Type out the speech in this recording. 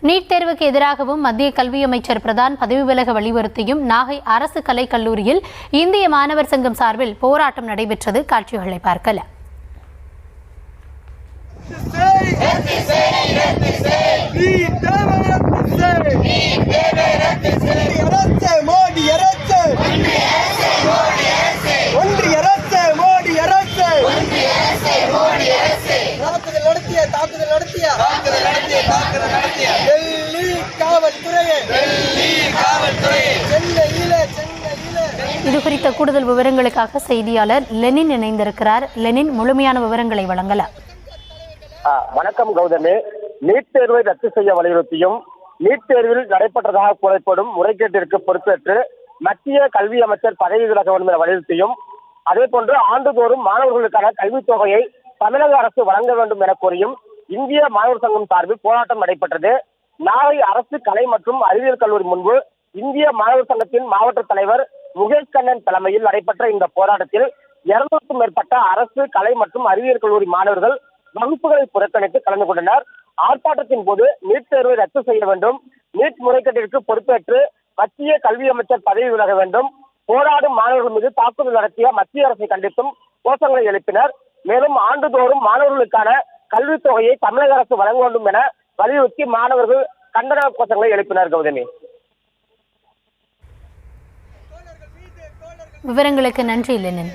NEET தேர்வுக்கு எதிராகவும் மத்திய கல்வி அமைச்சர் பிரதான் பதவி விலக வலியுறுத்தியும் நாகை அரசு கலைக் கல்லூரியில் இந்திய மாணவர் சங்கம் சார்பில் போராட்டம் நடைபெற்றது. காட்சிகளை பார்க்கலாம். இது குறித்த கூடுதல் விவரங்களுக்காக செய்தியாளர் லெனின் இணைந்திருக்கிறார். லெனின், முழுமையான விவரங்களை வழங்கலாம். வணக்கம் கௌதமி. நீட் தேர்வை ரத்து செய்ய வலியுறுத்தியும் நீட் தேர்வில் நடைபெற்றதாக கூறப்படும் முறைகேட்டிற்கு பொறுப்பேற்று மத்திய கல்வி அமைச்சர் பதவி விலக வேண்டும் என வலியுறுத்தியும் அதே போன்று ஆண்டுதோறும் மாணவர்களுக்கான கல்வித் தொகையை தமிழக அரசு வழங்க வேண்டும் என கோரியும் இந்திய மாணவர் சங்கம் சார்பில் போராட்டம் நடைபெற்றது. நாகை அரசு கலை மற்றும் அறிவியல் கல்லூரி முன்பு இந்திய மாணவர் சங்கத்தின் மாவட்ட தலைவர் முகேஷ் கண்ணன் தலைமையில் நடைபெற்ற இந்த போராட்டத்தில் 200க்கும் மேற்பட்ட அரசு கலை மற்றும் அறிவியல் கல்லூரி மாணவர்கள் வகுப்புகளை புறக்கணித்து கலந்து கொண்டனர். ஆர்ப்பாட்டத்தின் போது நீட் தேர்வை ரத்து செய்ய வேண்டும், நீட் முறைகேட்டிற்கு பொறுப்பேற்று மத்திய கல்வி அமைச்சர் பதவி விலக வேண்டும், போராடும் மாணவர்கள் மீது தாக்குதல் நடத்திய மத்திய அரசை கண்டித்தும் கோஷங்களை எழுப்பினர். மேலும் ஆண்டுதோறும் மாணவர்களுக்கான கல்வித் தொகையை தமிழக அரசு வழங்க வேண்டும் என வலியுறுத்தி மாணவர்கள் கண்டன கோஷங்களை எழுப்பினர். கௌதமி, விவரங்களுக்கு நன்றி லெனின்.